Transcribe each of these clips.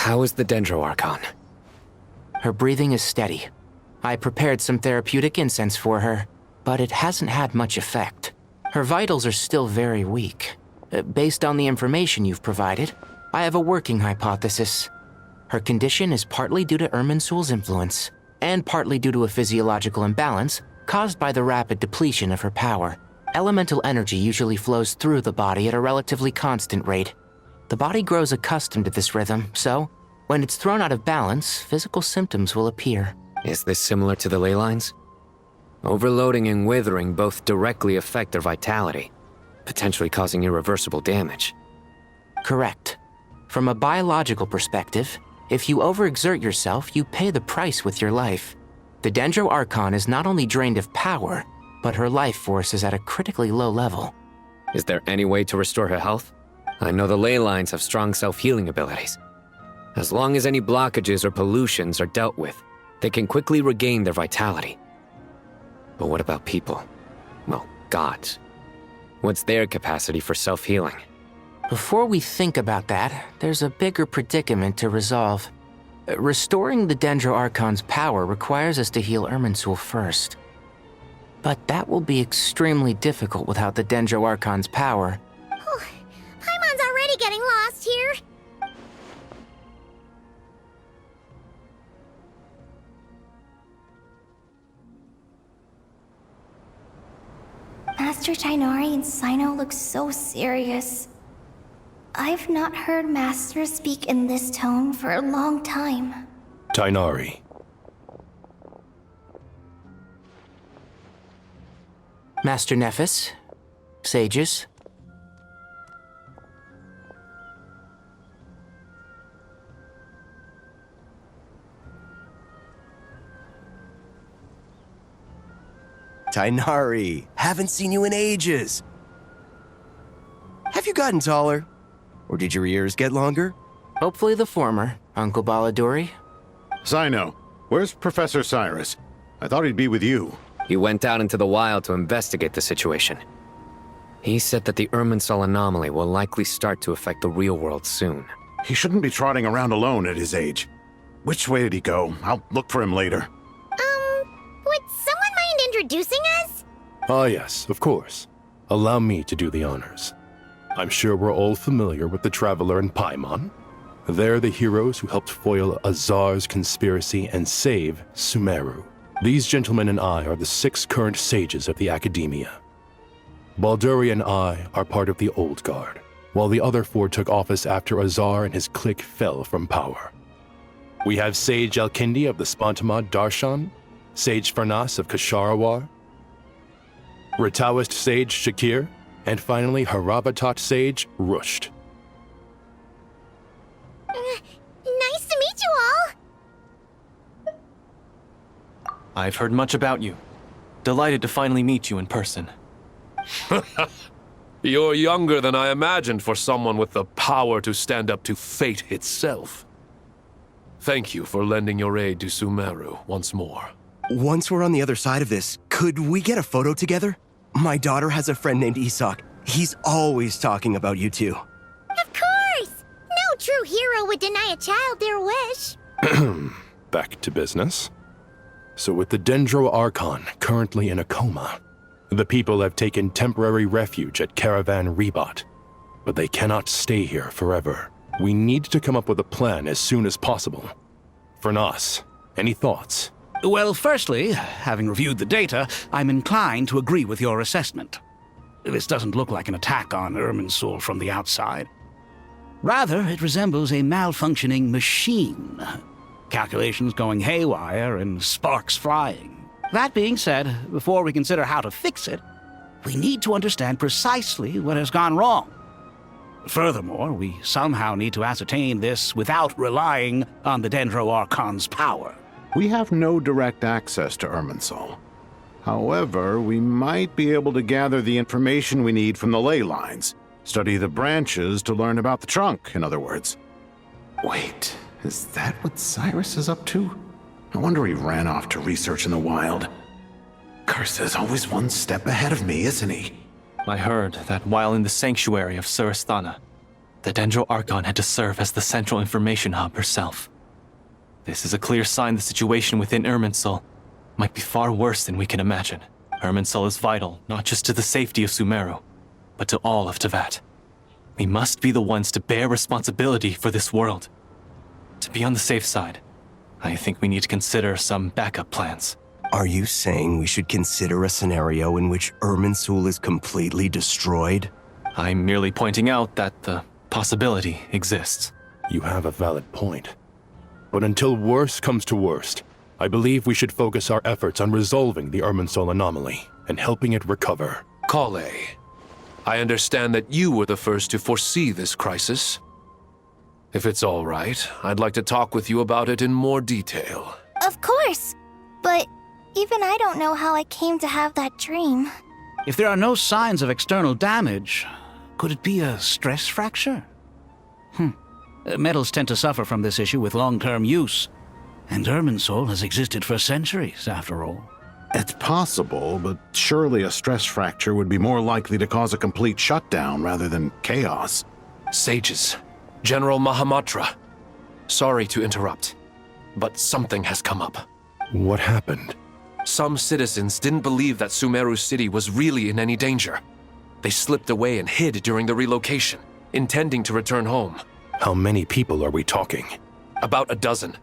How is the Dendro Archon? Her breathing is steady. I prepared some therapeutic incense for her, but it hasn't had much effect. Her vitals are still very weak. Based on the information you've provided, I have a working hypothesis. Her condition is partly due to Irminsul's influence, and partly due to a physiological imbalance caused by the rapid depletion of her power. Elemental energy usually flows through the body at a relatively constant rate. The body grows accustomed to this rhythm, so when it's thrown out of balance, physical symptoms will appear. Is this similar to the ley lines? Overloading and withering both directly affect their vitality, potentially causing irreversible damage. Correct. From a biological perspective, if you overexert yourself, you pay the price with your life. The Dendro Archon is not only drained of power, but her life force is at a critically low level. Is there any way to restore her health? I know the ley lines have strong self-healing abilities. As long as any blockages or pollutions are dealt with, they can quickly regain their vitality. But what about people? Well, gods. What's their capacity for self-healing? Before we think about that, there's a bigger predicament to resolve. Restoring the Dendro Archon's power requires us to heal Irminsul first. But that will be extremely difficult without the Dendro Archon's power. Oh, Paimon's already getting lost here. Master Tighnari and Sino look so serious. I've not heard Master speak in this tone for a long time. Tighnari. Master Nephis, sages. Tighnari, haven't seen you in ages. Have you gotten taller? Or did your ears get longer? Hopefully the former, Uncle Baladuri. Sino, where's Professor Cyrus? I thought he'd be with you. He went out into the wild to investigate the situation. He said that the Irminsul anomaly will likely start to affect the real world soon. He shouldn't be trotting around alone at his age. Which way did he go? I'll look for him later. Would someone mind introducing us? Ah yes, of course. Allow me to do the honors. I'm sure we're all familiar with the Traveler and Paimon. They're the heroes who helped foil Azar's conspiracy and save Sumeru. These gentlemen and I are the 6 current sages of the Academia. Balduri and I are part of the Old Guard, while the other 4 took office after Azar and his clique fell from power. We have Sage Alkindi of the Spontamad Darshan, Sage Farnas of Kasharawar, Rataoist Sage Shakir, and finally Haravatat Sage Rusht. Nice to meet you all! I've heard much about you. Delighted to finally meet you in person. You're younger than I imagined for someone with the power to stand up to fate itself. Thank you for lending your aid to Sumeru once more. Once we're on the other side of this, could we get a photo together? My daughter has a friend named Isak. He's always talking about you two. Of course! No true hero would deny a child their wish. Back to business. So with the Dendro Archon currently in a coma, the people have taken temporary refuge at Caravan Rebat. But they cannot stay here forever. We need to come up with a plan as soon as possible. Farnas, any thoughts? Well, firstly, having reviewed the data, I'm inclined to agree with your assessment. This doesn't look like an attack on Irminsul from the outside. Rather, it resembles a malfunctioning machine. Calculations going haywire and sparks flying. That being said, before we consider how to fix it, we need to understand precisely what has gone wrong. Furthermore, we somehow need to ascertain this without relying on the Dendro Archon's power. We have no direct access to Irminsul. However, we might be able to gather the information we need from the ley lines. Study the branches to learn about the trunk, in other words. Wait, is that what Cyrus is up to? No wonder he ran off to research in the wild. Curse always one step ahead of me, isn't he? I heard that while in the sanctuary of Surasthana, The Dendro Archon had to serve as the central information hub herself. This is a clear sign the situation within Irminsul might be far worse than we can imagine. Irminsul is vital, not just to the safety of Sumeru, but to all of Teyvat. We must be the ones to bear responsibility for this world. To be on the safe side, I think we need to consider some backup plans. Are you saying we should consider a scenario in which Irminsul is completely destroyed? I'm merely pointing out that the possibility exists. You have a valid point. But until worst comes to worst, I believe we should focus our efforts on resolving the Irminsul anomaly and helping it recover. Collei, I understand that you were the first to foresee this crisis. If it's all right, I'd like to talk with you about it in more detail. Of course! But even I don't know how I came to have that dream. If there are no signs of external damage, could it be a stress fracture? Metals tend to suffer from this issue with long-term use, and Irminsul has existed for centuries, after all. It's possible, but surely a stress fracture would be more likely to cause a complete shutdown rather than chaos. Sages, General Mahamatra, sorry to interrupt, but something has come up. What happened? Some citizens didn't believe that Sumeru City was really in any danger. They slipped away and hid during the relocation, intending to return home. How many people are we talking? About a dozen.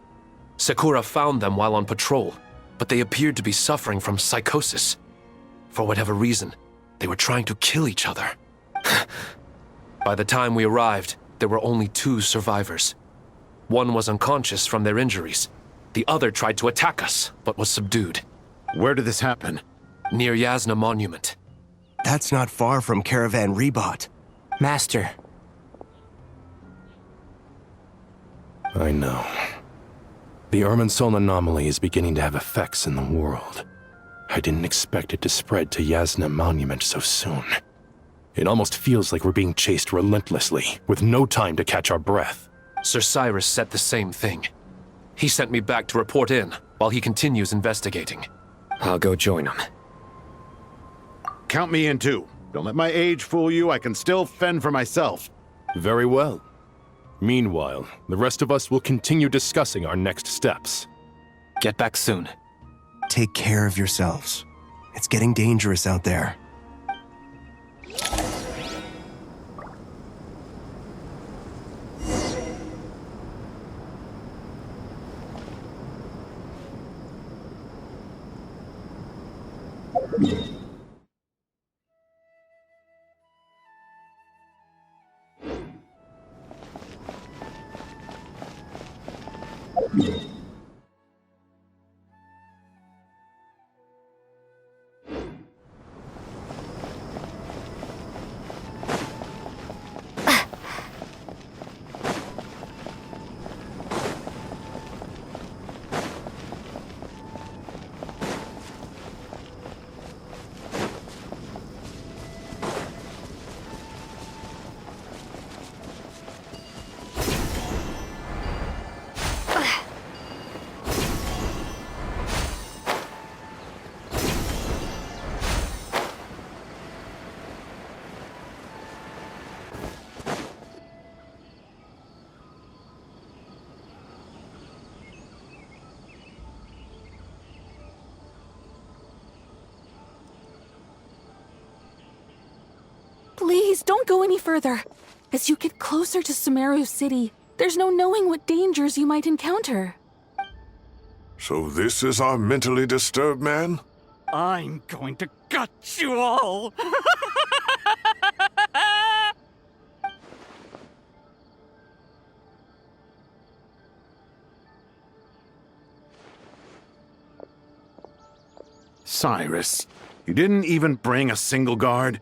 Sakura found them while on patrol, but they appeared to be suffering from psychosis. For whatever reason, they were trying to kill each other. By the time we arrived, there were only 2 survivors. One was unconscious from their injuries. The other tried to attack us, but was subdued. Where did this happen? Near Yasna Monument. That's not far from Caravan Rebot. Master, I know. The Irminsul anomaly is beginning to have effects in the world. I didn't expect it to spread to Yasna Monument so soon. It almost feels like we're being chased relentlessly, with no time to catch our breath. Sir Cyrus said the same thing. He sent me back to report in, while he continues investigating. I'll go join him. Count me in too. Don't let my age fool you, I can still fend for myself. Very well. Meanwhile, the rest of us will continue discussing our next steps. Get back soon. Take care of yourselves. It's getting dangerous out there. Please, don't go any further. As you get closer to Sumeru City, there's no knowing what dangers you might encounter. So this is our mentally disturbed man? I'm going to gut you all! Cyrus, you didn't even bring a single guard?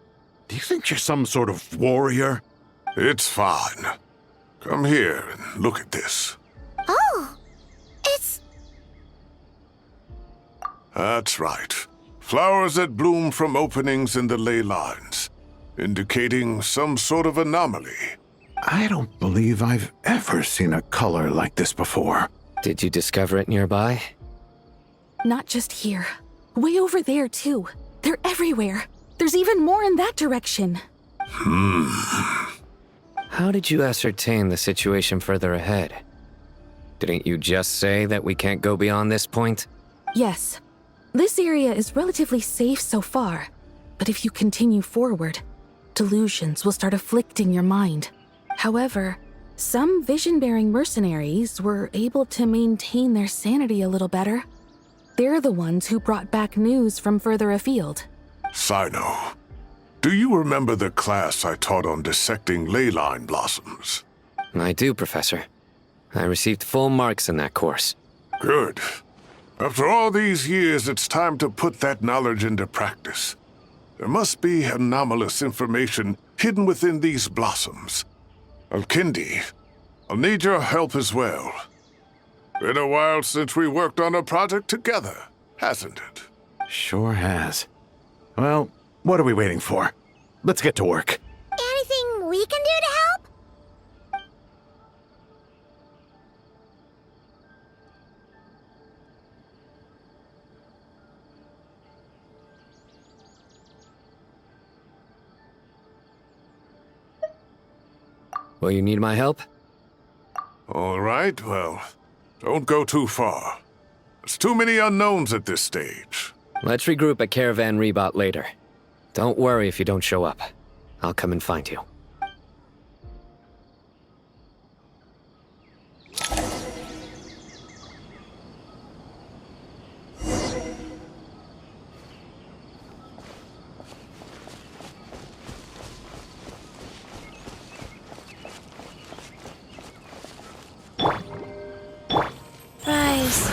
Do you think you're some sort of warrior? It's fine. Come here and look at this. Oh, it's... That's right. Flowers that bloom from openings in the ley lines, indicating some sort of anomaly. I don't believe I've ever seen a color like this before. Did you discover it nearby? Not just here. Way over there, too. They're everywhere. There's even more in that direction. How did you ascertain the situation further ahead? Didn't you just say that we can't go beyond this point? Yes. This area is relatively safe so far, but if you continue forward, delusions will start afflicting your mind. However, some vision-bearing mercenaries were able to maintain their sanity a little better. They're the ones who brought back news from further afield. Sino, do you remember the class I taught on dissecting ley line blossoms? I do, Professor. I received full marks in that course. Good. After all these years, it's time to put that knowledge into practice. There must be anomalous information hidden within these blossoms. Alkindi, I'll need your help as well. Been a while since we worked on a project together, hasn't it? Sure has. Well, what are we waiting for? Let's get to work. Anything we can do to help? Will you need my help? All right, well, don't go too far. There's too many unknowns at this stage. Let's regroup at Caravan Rebot later. Don't worry if you don't show up. I'll come and find you. Rise.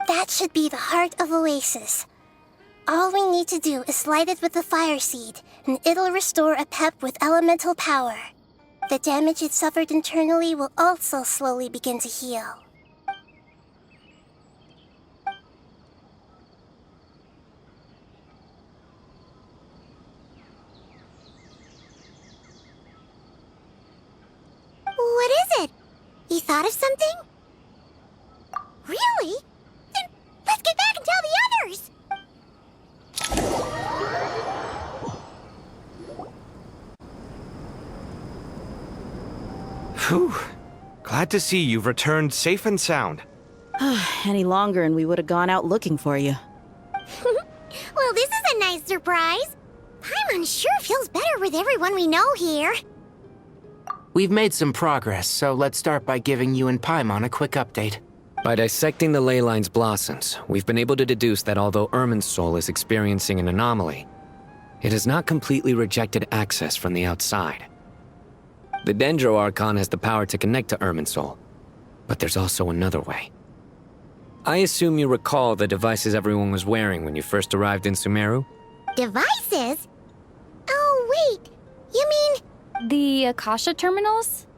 That should be the heart of Oasis. All we need to do is light it with the fire seed, and it'll restore a pep with elemental power. The damage it suffered internally will also slowly begin to heal. What is it? You thought of something? Really? Then let's get back and tell the others! Phew. Glad to see you've returned safe and sound. Any longer and we would have gone out looking for you. Well, this is a nice surprise. Paimon sure feels better with everyone we know here. We've made some progress, so let's start by giving you and Paimon a quick update. By dissecting the ley line's blossoms, we've been able to deduce that although Irminsul is experiencing an anomaly, it has not completely rejected access from the outside. The Dendro Archon has the power to connect to Irminsul, but there's also another way. I assume you recall the devices everyone was wearing when you first arrived in Sumeru? Devices? Oh, wait. You mean... The Akasha terminals?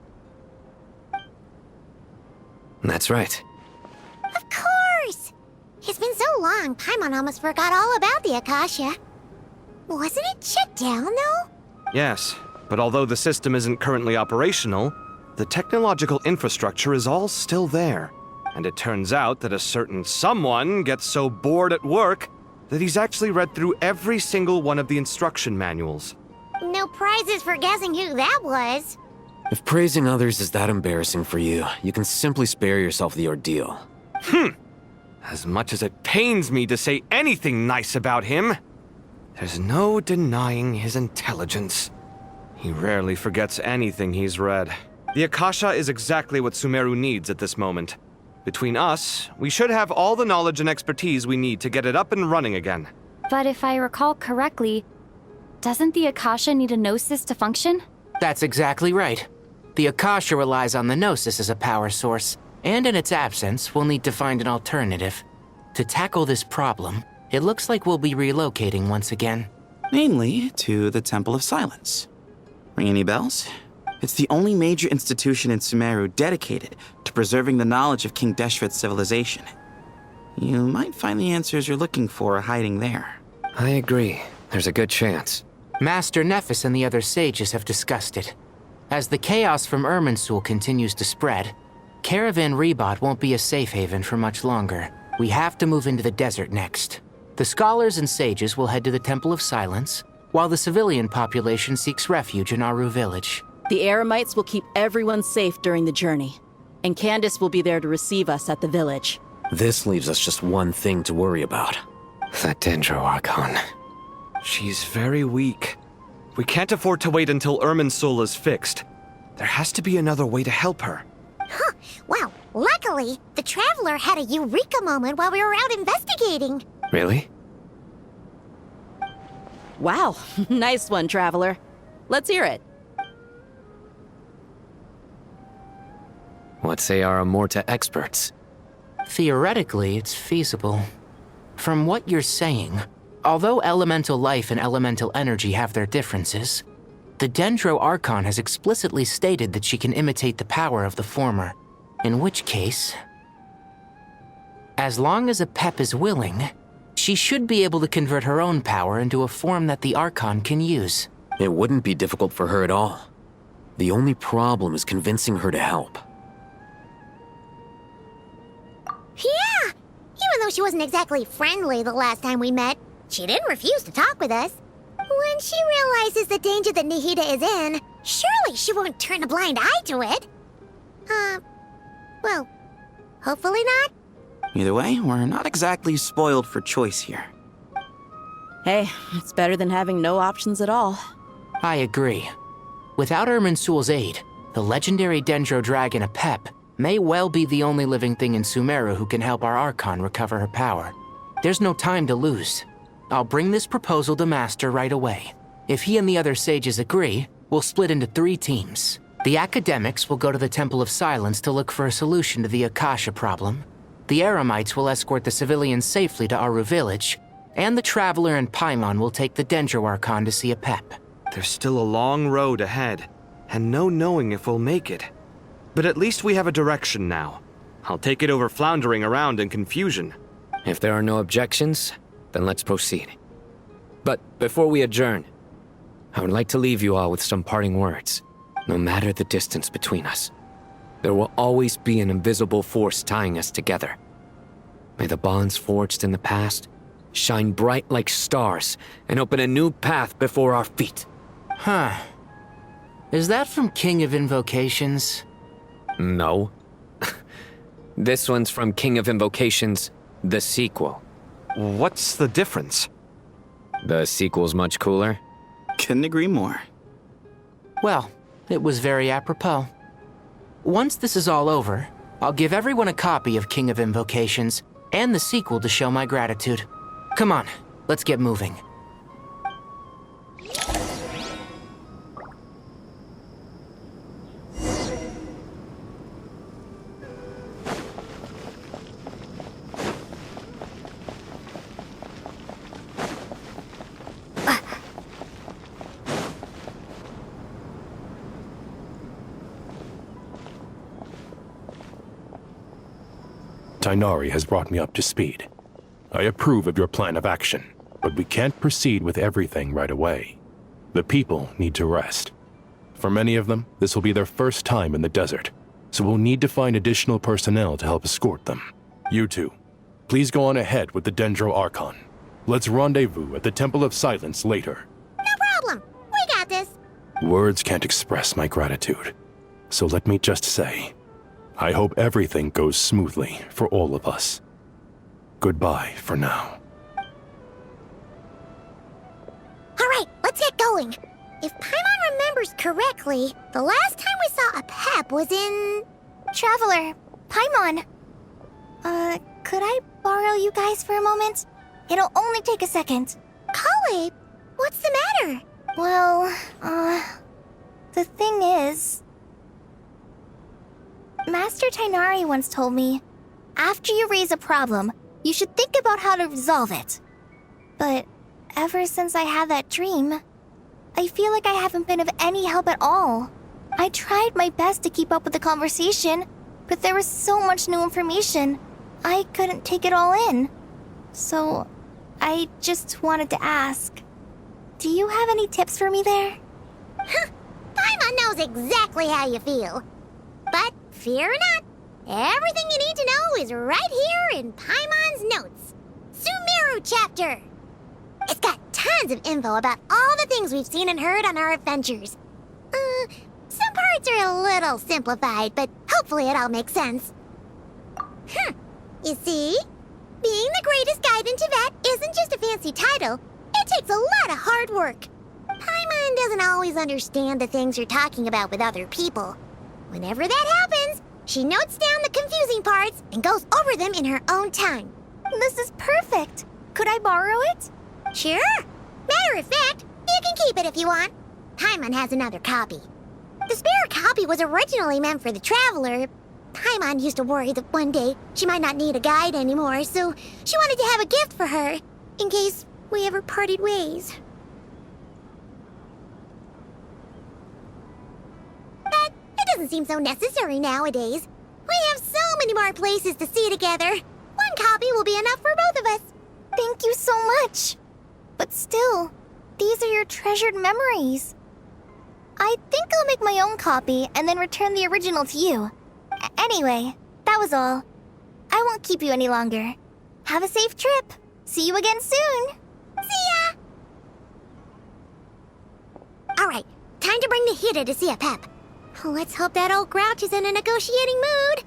That's right. Of course! It's been so long, Paimon almost forgot all about the Akasha. Wasn't it shut down, though? Yes, but although the system isn't currently operational, the technological infrastructure is all still there. And it turns out that a certain someone gets so bored at work that he's actually read through every single one of the instruction manuals. No prizes for guessing who that was. If praising others is that embarrassing for you, you can simply spare yourself the ordeal. As much as it pains me to say anything nice about him, there's no denying his intelligence. He rarely forgets anything he's read. The Akasha is exactly what Sumeru needs at this moment. Between us, we should have all the knowledge and expertise we need to get it up and running again. But if I recall correctly, doesn't the Akasha need a Gnosis to function? That's exactly right. The Akasha relies on the Gnosis as a power source, And in its absence, we'll need to find an alternative. To tackle this problem, it looks like we'll be relocating once again. Namely, to the Temple of Silence. Ring any bells? It's the only major institution in Sumeru dedicated to preserving the knowledge of King Deshret's civilization. You might find the answers you're looking for hiding there. I agree. There's a good chance. Master Nephis and the other sages have discussed it. As the chaos from Irminsul continues to spread, Caravan Rebot won't be a safe haven for much longer. We have to move into the desert next. The scholars and sages will head to the Temple of Silence, while the civilian population seeks refuge in Aru village. The Eremites will keep everyone safe during the journey, and Candace will be there to receive us at the village. This leaves us just one thing to worry about. That Dendro Archon. She's very weak. We can't afford to wait until Irminsul is fixed. There has to be another way to help her. Huh. Well, luckily, the Traveler had a eureka moment while we were out investigating. Really? Wow, nice one, Traveler. Let's hear it. What say our Amorta experts? Theoretically, it's feasible. From what you're saying, although elemental life and elemental energy have their differences, the Dendro Archon has explicitly stated that she can imitate the power of the former. In which case, as long as Apep is willing, she should be able to convert her own power into a form that the Archon can use. It wouldn't be difficult for her at all. The only problem is convincing her to help. Yeah! Even though she wasn't exactly friendly the last time we met, she didn't refuse to talk with us. When she realizes the danger that Nahida is in, surely she won't turn a blind eye to it. Well, hopefully not. Either way, we're not exactly spoiled for choice here. Hey, it's better than having no options at all. I agree. Without Irminsul's aid, the legendary Dendro dragon Apep may well be the only living thing in Sumeru who can help our Archon recover her power. There's no time to lose. I'll bring this proposal to Master right away. If he and the other sages agree, we'll split into 3 teams. The academics will go to the Temple of Silence to look for a solution to the Akasha problem. The Eremites will escort the civilians safely to Aru village, and the Traveler and Paimon will take the Dendro Archon to see Apep. There's still a long road ahead, and no knowing if we'll make it. But at least we have a direction now. I'll take it over floundering around in confusion. If there are no objections, then let's proceed. But before we adjourn, I would like to leave you all with some parting words. No matter the distance between us, there will always be an invisible force tying us together. May the bonds forged in the past shine bright like stars and open a new path before our feet. Huh. Is that from King of Invocations? No. This one's from King of Invocations, the sequel. What's the difference? The sequel's much cooler. Couldn't agree more. Well, it was very apropos. Once this is all over, I'll give everyone a copy of King of Invocations and the sequel to show my gratitude. Come on, let's get moving. Tighnari has brought me up to speed. I approve of your plan of action, but we can't proceed with everything right away. The people need to rest. For many of them, this will be their first time in the desert, so we'll need to find additional personnel to help escort them. You two, please go on ahead with the Dendro Archon. Let's rendezvous at the Temple of Silence later. No problem. We got this. Words can't express my gratitude, so let me just say, I hope everything goes smoothly for all of us. Goodbye for now. All right, let's get going. If Paimon remembers correctly, the last time we saw Apep was in... Traveler, Paimon. Could I borrow you guys for a moment? It'll only take a second. Collei, what's the matter? Well, the thing is... Master Tighnari once told me, after you raise a problem, you should think about how to resolve it. But ever since I had that dream, I feel like I haven't been of any help at all. I tried my best to keep up with the conversation, but there was so much new information, I couldn't take it all in. So, I just wanted to ask, do you have any tips for me there? Huh, Paimon knows exactly how you feel. But fear not, everything you need to know is right here in Paimon's notes. Sumeru chapter! It's got tons of info about all the things we've seen and heard on our adventures. Some parts are a little simplified, but hopefully it all makes sense. You see? Being the greatest guide in Tibet isn't just a fancy title. It takes a lot of hard work. Paimon doesn't always understand the things you're talking about with other people. Whenever that happens, she notes down the confusing parts and goes over them in her own time. This is perfect. Could I borrow it? Sure. Matter of fact, you can keep it if you want. Paimon has another copy. The spare copy was originally meant for the Traveler. Paimon used to worry that one day she might not need a guide anymore, so she wanted to have a gift for her, in case we ever parted ways. But it doesn't seem so necessary nowadays. We have so many more places to see together. One copy will be enough for both of us. Thank you so much. But still, these are your treasured memories. I think I'll make my own copy and then return the original to you. Anyway, that was all. I won't keep you any longer. Have a safe trip. See you again soon. See ya! Alright, time to bring Nahida to see a pep. Let's hope that old grouch is in a negotiating mood.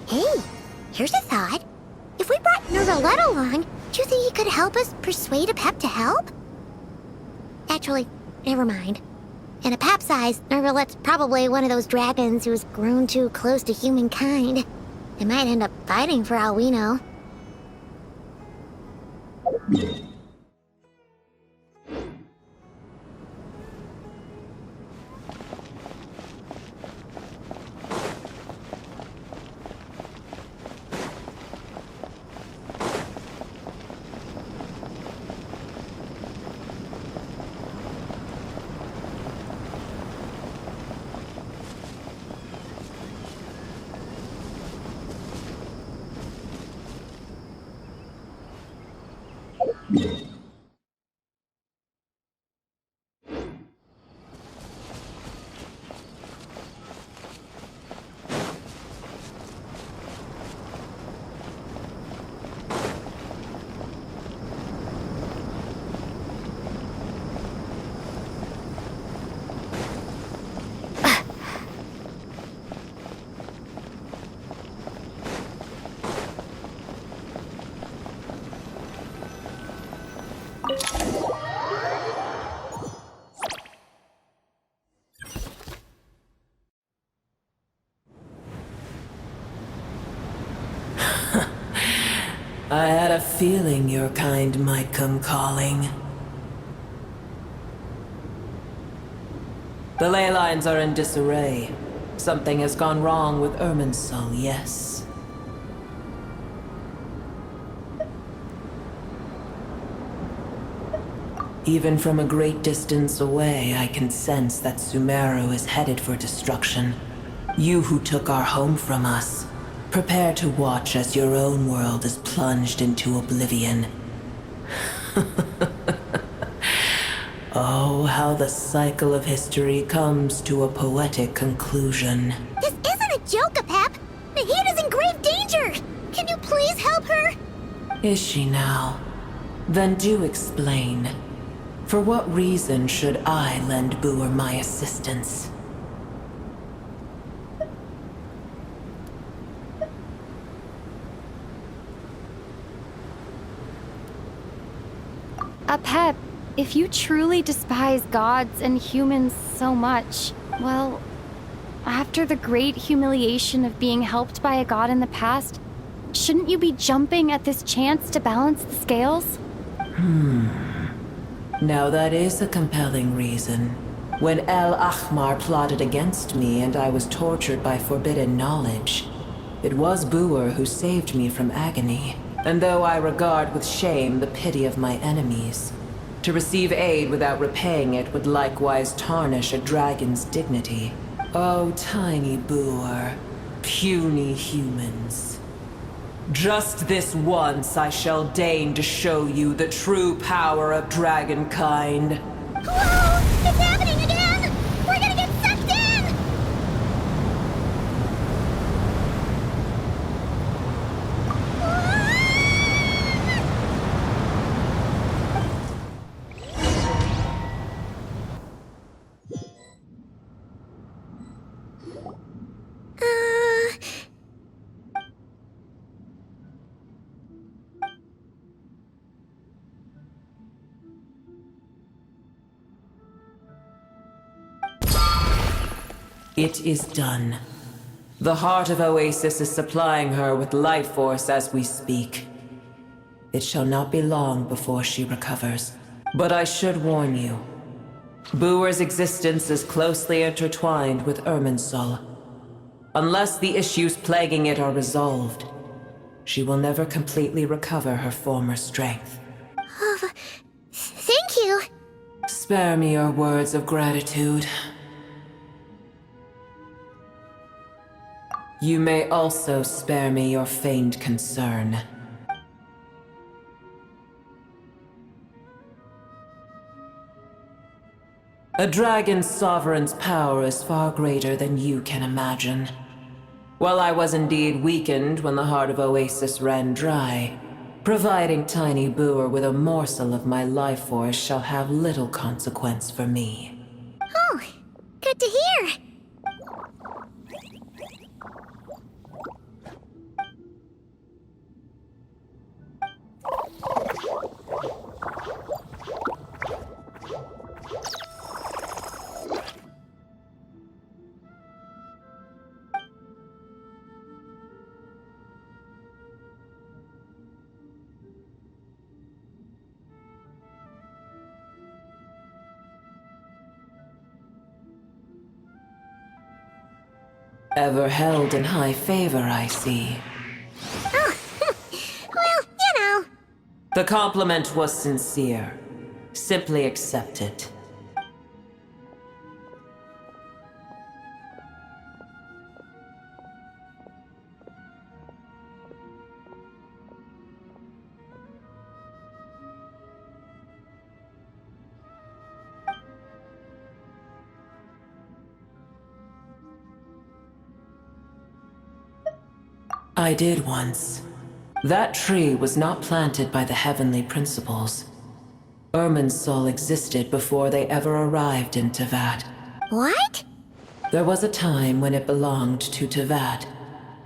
Hey, here's a thought. If we brought Nervalet along, do you think he could help us persuade a pep to help? Actually, never mind. In a pep size, Nervalet's probably one of those dragons who's grown too close to humankind. They might end up fighting for all we know. I had a feeling your kind might come calling. The ley lines are in disarray. Something has gone wrong with Irminsul, yes. Even from a great distance away, I can sense that Sumeru is headed for destruction. You who took our home from us, prepare to watch as your own world is plunged into oblivion. Oh, how the cycle of history comes to a poetic conclusion. This isn't a joke, Pep! Nahida's in grave danger! Can you please help her? Is she now? Then do explain. For what reason should I lend Boer my assistance? Apep, if you truly despise gods and humans so much, well, after the great humiliation of being helped by a god in the past, shouldn't you be jumping at this chance to balance the scales? Now that is a compelling reason. When El Ahmar plotted against me and I was tortured by forbidden knowledge, it was Buer who saved me from agony. And though I regard with shame the pity of my enemies, to receive aid without repaying it would likewise tarnish a dragon's dignity. Oh, tiny Buer, puny humans. Just this once I shall deign to show you the true power of dragonkind. Whoa! It's happening again! We're gonna get sucked in! It is done. The heart of Oasis is supplying her with life force as we speak. It shall not be long before she recovers. But I should warn you. Buer's existence is closely intertwined with Irminsul. Unless the issues plaguing it are resolved, she will never completely recover her former strength. Thank you. Spare me your words of gratitude. You may also spare me your feigned concern. A dragon's sovereign's power is far greater than you can imagine. While I was indeed weakened when the heart of Oasis ran dry, providing tiny Buer with a morsel of my life force shall have little consequence for me. Oh, good to hear. Ever held in high favor, I see. Oh, well, you know. The compliment was sincere. Simply accept it. I did once. That tree was not planted by the heavenly principles. Irminsul existed before they ever arrived in Teyvat. What? There was a time when it belonged to Teyvat,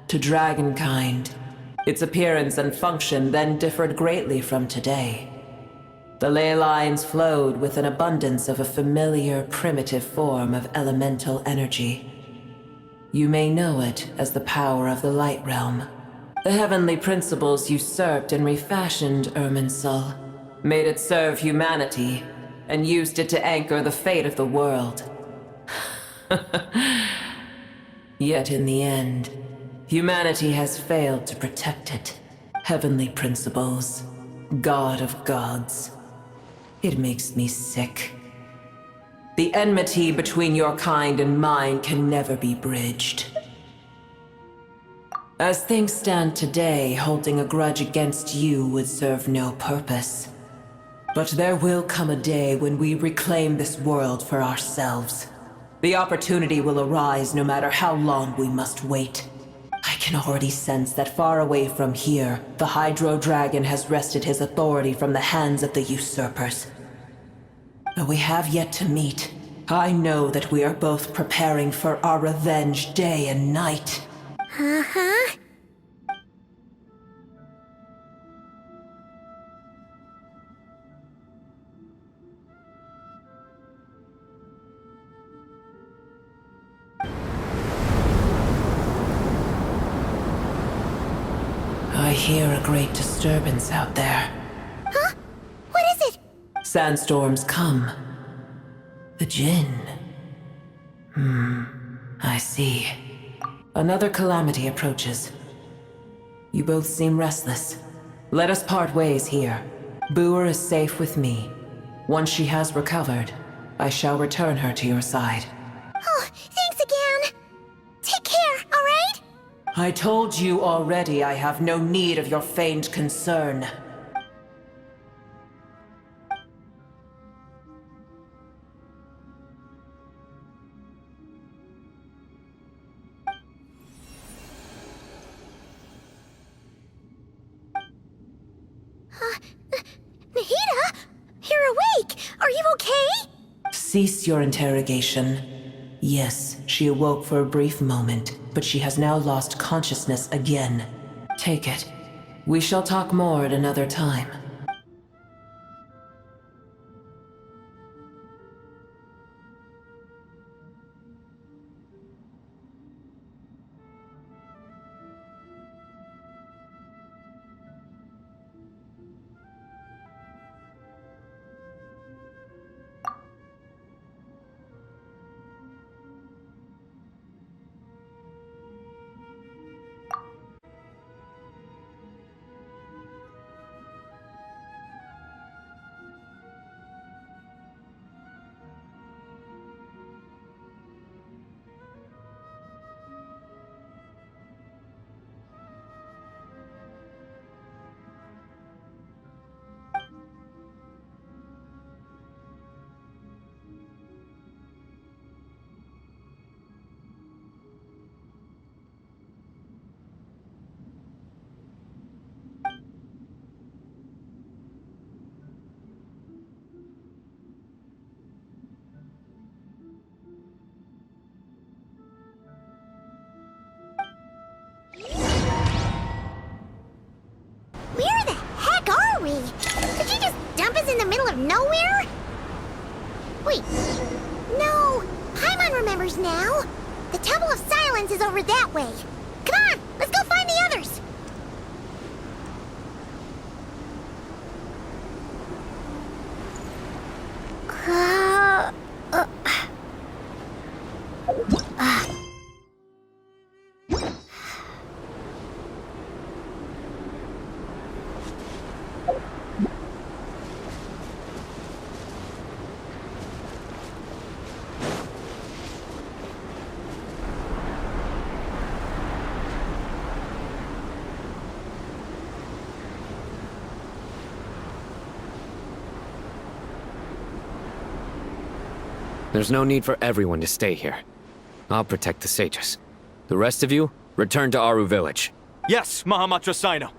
to dragonkind. Its appearance and function then differed greatly from today. The ley lines flowed with an abundance of a familiar, primitive form of elemental energy. You may know it as the power of the Light Realm. The heavenly principles usurped and refashioned Irminsul, made it serve humanity, and used it to anchor the fate of the world. Yet in the end, humanity has failed to protect it. Heavenly principles, God of gods. It makes me sick. The enmity between your kind and mine can never be bridged. As things stand today, holding a grudge against you would serve no purpose. But there will come a day when we reclaim this world for ourselves. The opportunity will arise no matter how long we must wait. I can already sense that far away from here, the Hydro Dragon has wrested his authority from the hands of the usurpers. Though we have yet to meet, I know that we are both preparing for our revenge day and night. Uh-huh. I hear a great disturbance out there. Huh? What is it? Sandstorms come. The Jinn. I see. Another calamity approaches. You both seem restless. Let us part ways here. Boer is safe with me. Once she has recovered, I shall return her to your side. Oh, thanks again. Take care, alright? I told you already I have no need of your feigned concern. Nahida? You're awake! Are you okay? Cease your interrogation. Yes, she awoke for a brief moment, but she has now lost consciousness again. Take it. We shall talk more at another time. Where the heck are we? Did you just dump us in the middle of nowhere? Wait. No. Paimon remembers now. The Temple of Silence is over that way. Come on, let's go find the others. There's no need for everyone to stay here. I'll protect the sages. The rest of you, return to Aru village. Yes, Mahamatra Sino.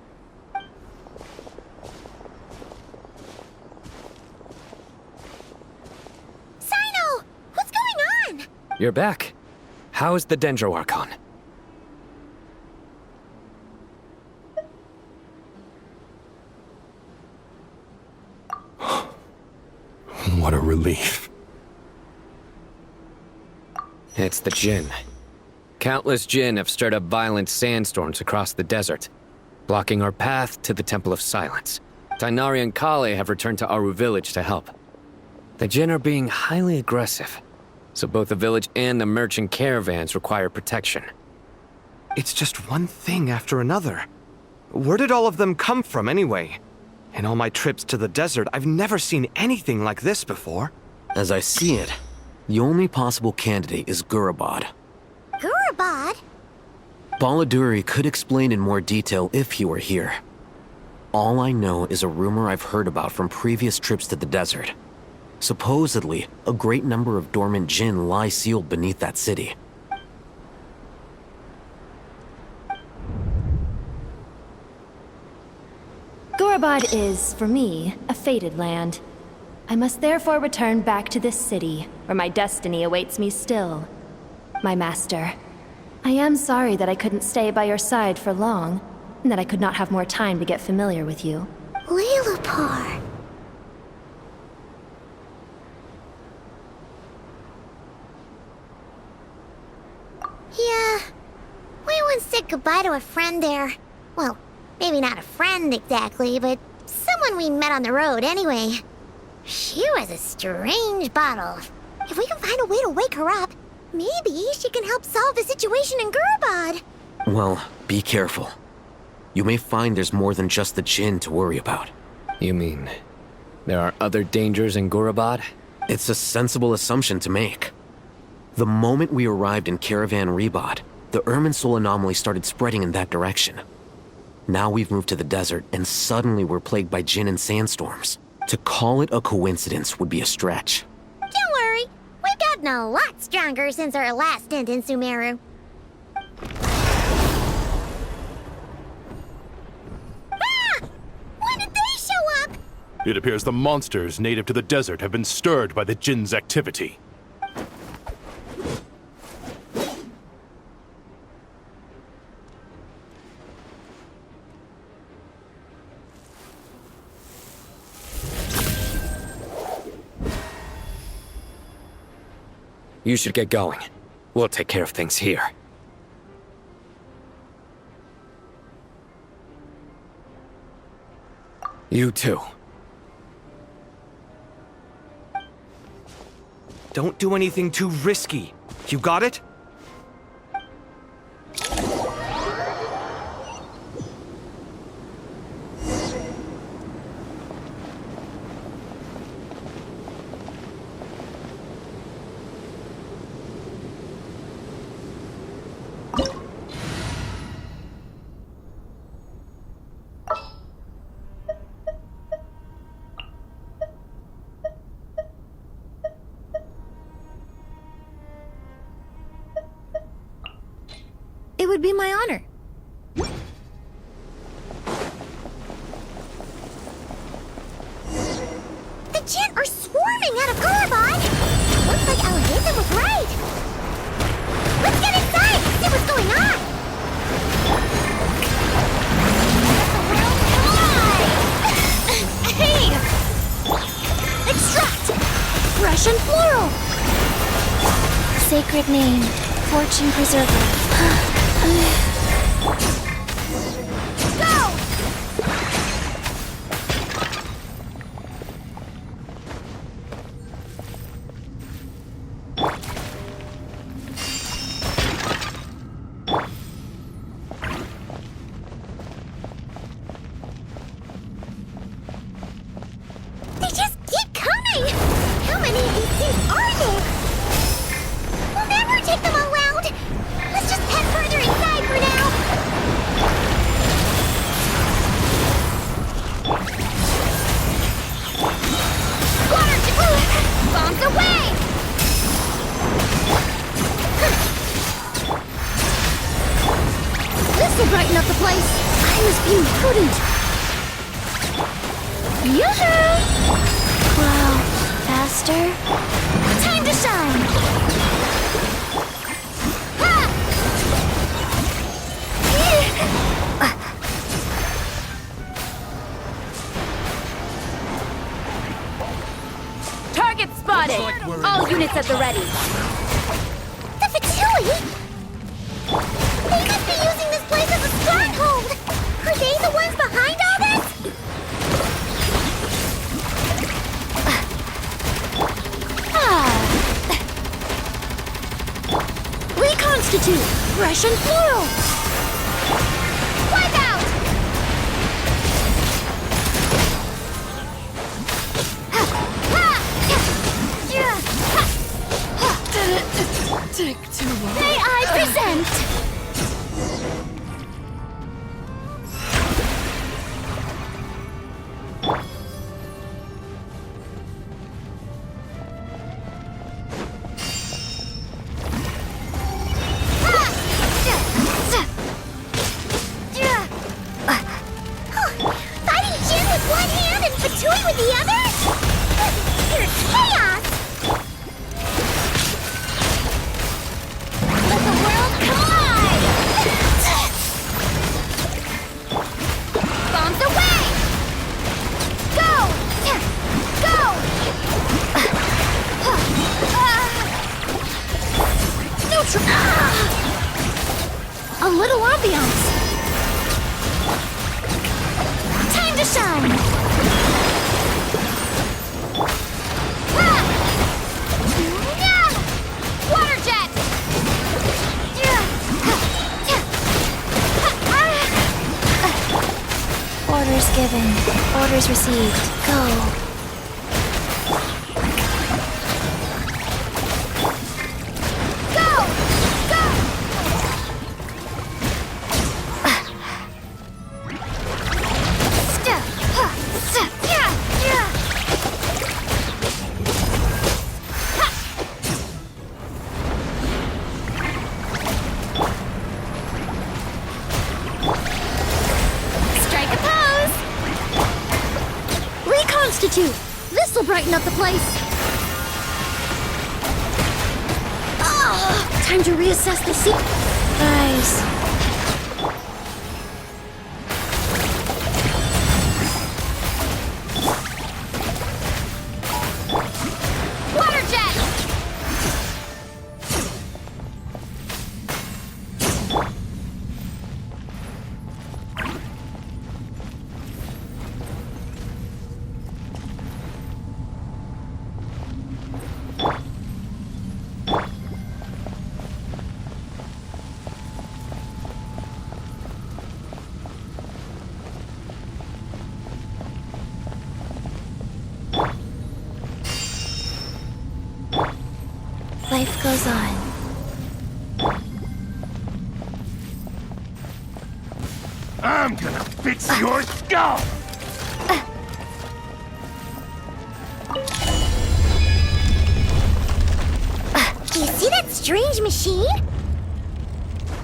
Sino! What's going on? You're back. How's the Dendro Archon? What a relief. It's the Jinn. Countless Jinn have stirred up violent sandstorms across the desert, blocking our path to the Temple of Silence. Tighnari and Collei have returned to Aru village to help. The Jinn are being highly aggressive, so both the village and the merchant caravans require protection. It's just one thing after another. Where did all of them come from anyway? In all my trips to the desert, I've never seen anything like this before. As I see it, the only possible candidate is Gurabad. Gurabad? Baladuri could explain in more detail if he were here. All I know is a rumor I've heard about from previous trips to the desert. Supposedly, a great number of dormant Jinn lie sealed beneath that city. Gurabad is, for me, a fated land. I must therefore return back to this city, where my destiny awaits me still. My master, I am sorry that I couldn't stay by your side for long, and that I could not have more time to get familiar with you. Lilipar. Yeah, we once said goodbye to a friend there. Well, Maybe not a friend exactly, but someone we met on the road anyway. She was a strange bottle. If we can find a way to wake her up, maybe she can help solve the situation in Gurbad. Well, be careful. You may find there's more than just the Jinn to worry about. You mean there are other dangers in Gurabad? It's a sensible assumption to make. The moment we arrived in Caravan Rebad, the Irminsul anomaly started spreading in that direction. Now we've moved to the desert, and suddenly we're plagued by Jinn and sandstorms. To call it a coincidence would be a stretch. Don't worry, we've gotten a lot stronger since our last stint in Sumeru. Ah! When did they show up? It appears the monsters native to the desert have been stirred by the Jinn's activity. You should get going. We'll take care of things here. You too. Don't do anything too risky. You got it? It would be my honor. The Jinn are swarming out of Gurbad! Looks like Alhaitham was right! Let's get inside and see what's going on! Hey! Extract! Russian floral! Sacred name, fortune preserver. Go! They just keep coming! How many of these things are there? We'll never take them all out! Let's just head further inside for now! Water! Bombs away! This'll brighten up the place! I was being prudent! Yoo-hoo! Wow, faster? Time to shine! Ha! Target spotted! All units at the ready. The Fatui? They must be using this place as a stronghold! Are they the ones behind all this? Reconstitute! Russian floral! Wipe out! Take too long. May I present? Fighting Jinn with one hand and Fatui with the other? Pure chaos! Let the world collide! Bombs away! Go! Go! Neutral! A little ambiance. Orders received. Go. This'll brighten up the place. Time to reassess the scene. Guys. Water jet! Life goes on. I'm gonna fix your skull! Do you see that strange machine?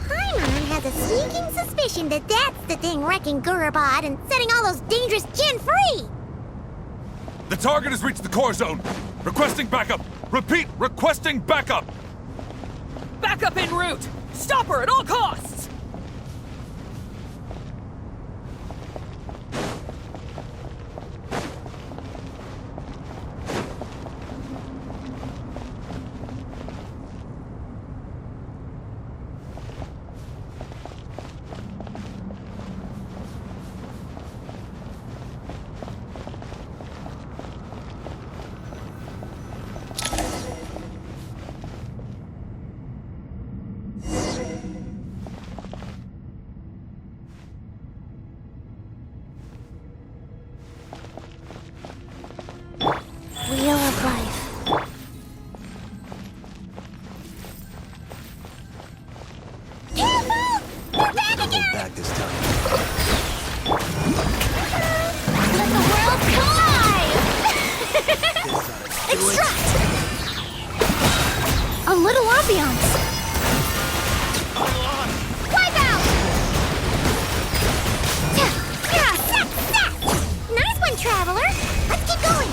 Paimon has a sneaking suspicion that that's the thing wrecking Gurubad and setting all those dangerous Jinn free! The target has reached the core zone. Requesting backup. Repeat, requesting backup. Backup en route! Stop her at all costs! Wheel of life. Careful! They're back again! Back this time. Let the world collide! Extract! A little ambiance. Wipe out! Nice one, Traveler! Let's keep going!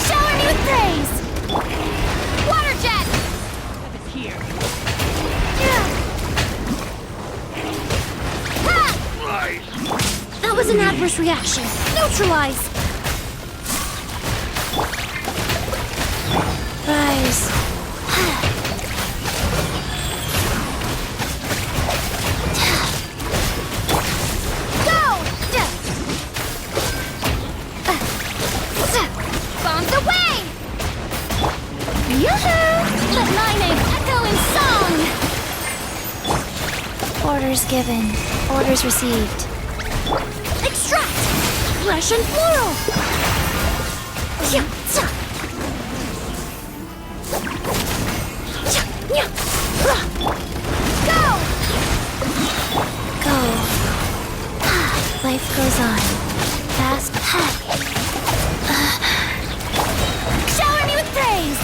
Shower me with praise! Water jet! It's here. That was an adverse reaction. Neutralize! Rise. Go! Bombs away! Yoo-hoo! Let my name echo in song! Orders given. Orders received. Extract! Flesh and floral! Go! Go. Life goes on. Fast. Shower me with praise!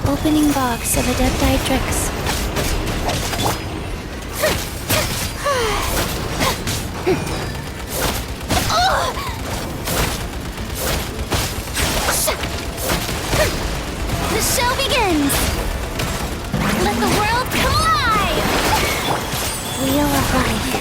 Opening box of Adepti-Drix. The show begins! Let the world collide! Wheel of life.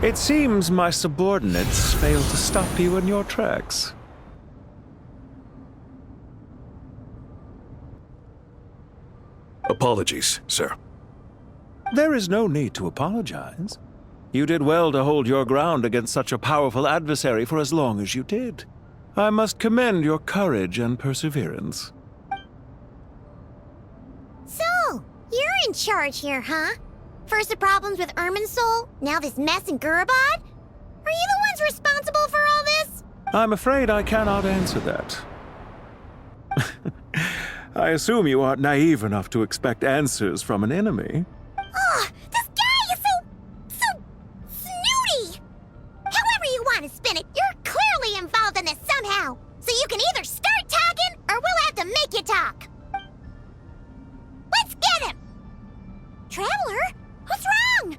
It seems my subordinates failed to stop you in your tracks. Apologies, sir. There is no need to apologize. You did well to hold your ground against such a powerful adversary for as long as you did. I must commend your courage and perseverance. So, you're in charge here, huh? First the problems with Irminsul, now this mess in Gurabad? Are you the ones responsible for all this? I'm afraid I cannot answer that. I assume you aren't naive enough to expect answers from an enemy. Ugh, this guy is so snooty! However you want to spin it, you're clearly involved in this somehow. So you can either start talking, or we'll have to make you talk. Let's get him! Traveler? What's wrong?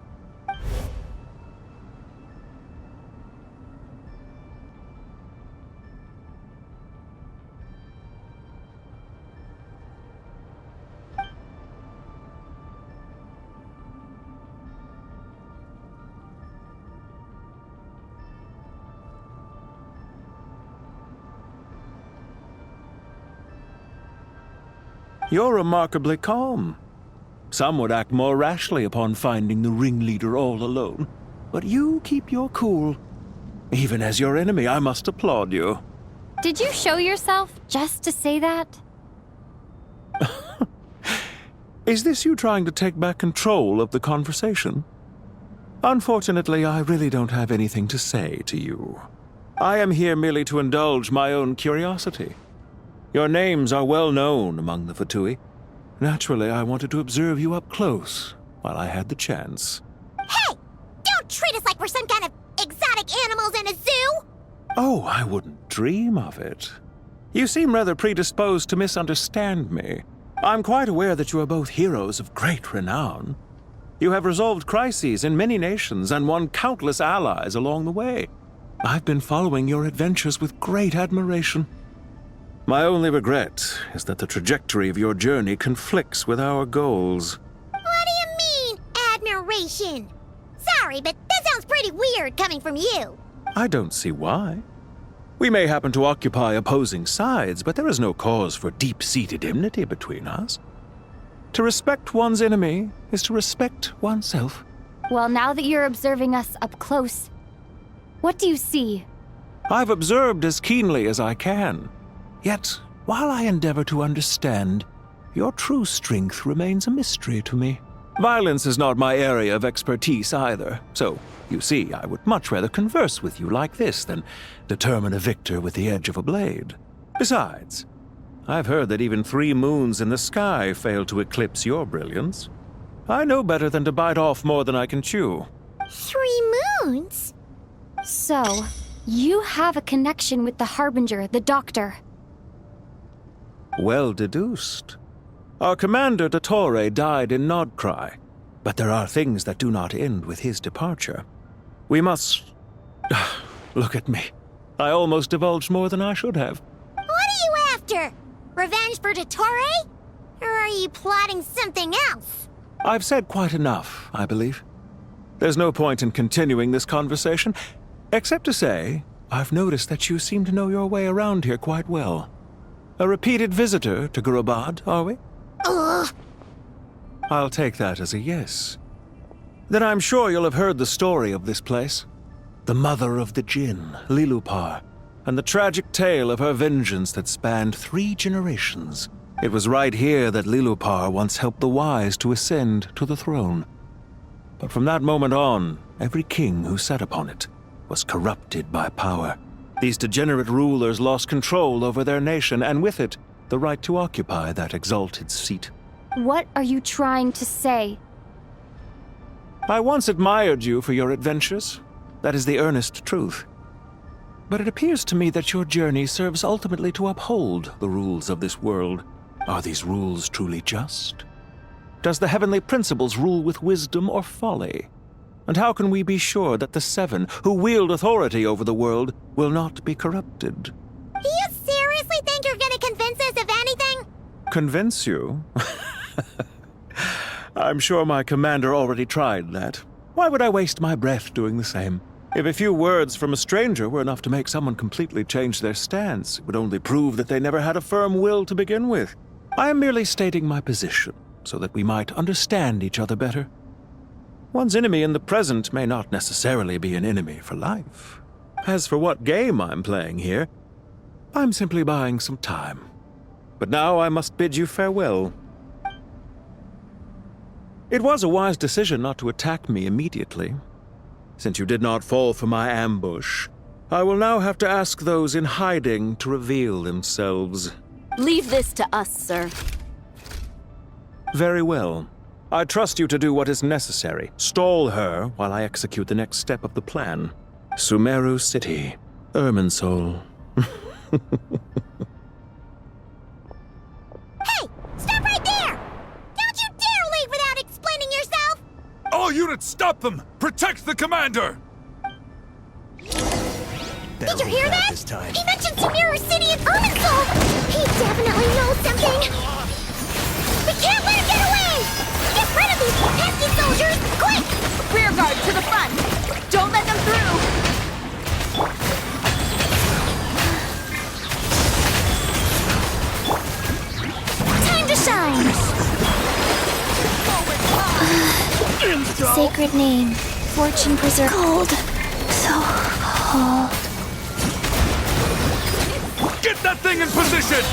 You're remarkably calm. Some would act more rashly upon finding the ringleader all alone. But you keep your cool. Even as your enemy, I must applaud you. Did you show yourself just to say that? Is this you trying to take back control of the conversation? Unfortunately, I really don't have anything to say to you. I am here merely to indulge my own curiosity. Your names are well known among the Fatui. Naturally, I wanted to observe you up close while I had the chance. Hey! Don't treat us like we're some kind of exotic animals in a zoo! Oh, I wouldn't dream of it. You seem rather predisposed to misunderstand me. I'm quite aware that you are both heroes of great renown. You have resolved crises in many nations and won countless allies along the way. I've been following your adventures with great admiration. My only regret is that the trajectory of your journey conflicts with our goals. What do you mean, admiration? Sorry, but that sounds pretty weird coming from you. I don't see why. We may happen to occupy opposing sides, but there is no cause for deep-seated enmity between us. To respect one's enemy is to respect oneself. Well, now that you're observing us up close, what do you see? I've observed as keenly as I can. Yet, while I endeavor to understand, your true strength remains a mystery to me. Violence is not my area of expertise either, so, you see, I would much rather converse with you like this than determine a victor with the edge of a blade. Besides, I've heard that even 3 moons in the sky fail to eclipse your brilliance. I know better than to bite off more than I can chew. 3 moons? So, you have a connection with the Harbinger, the Doctor. Well deduced. Our commander, Dottore, died in Nod-Krai, but there are things that do not end with his departure. We must... Look at me. I almost divulged more than I should have. What are you after? Revenge for Dottore? Or are you plotting something else? I've said quite enough, I believe. There's no point in continuing this conversation, except to say, I've noticed that you seem to know your way around here quite well. A repeated visitor to Gurabad, are we? Ugh. I'll take that as a yes. Then I'm sure you'll have heard the story of this place. The mother of the Jinn, Lilupar, and the tragic tale of her vengeance that spanned 3 generations. It was right here that Lilupar once helped the wise to ascend to the throne. But from that moment on, every king who sat upon it was corrupted by power. These degenerate rulers lost control over their nation, and with it, the right to occupy that exalted seat. What are you trying to say? I once admired you for your adventures. That is the earnest truth. But it appears to me that your journey serves ultimately to uphold the rules of this world. Are these rules truly just? Does the heavenly principles rule with wisdom or folly? And how can we be sure that the 7 who wield authority over the world will not be corrupted? Do you seriously think you're gonna convince us of anything? Convince you? I'm sure my commander already tried that. Why would I waste my breath doing the same? If a few words from a stranger were enough to make someone completely change their stance, it would only prove that they never had a firm will to begin with. I am merely stating my position, so that we might understand each other better. One's enemy in the present may not necessarily be an enemy for life. As for what game I'm playing here, I'm simply buying some time. But now I must bid you farewell. It was a wise decision not to attack me immediately. Since you did not fall for my ambush, I will now have to ask those in hiding to reveal themselves. Leave this to us, sir. Very well. I trust you to do what is necessary. Stall her while I execute the next step of the plan. Sumeru City, Irminsul. Hey! Stop right there! Don't you dare leave without explaining yourself! All units, stop them! Protect the commander! Did you hear that? He mentioned Sumeru City and Irminsul! He definitely knows something! We can't let him get away! Get rid of these pesky soldiers! Quick! Rear guard to the front! Don't let them through! Time to shine! Sacred name, fortune preserve. Cold. So cold. Get that thing in position!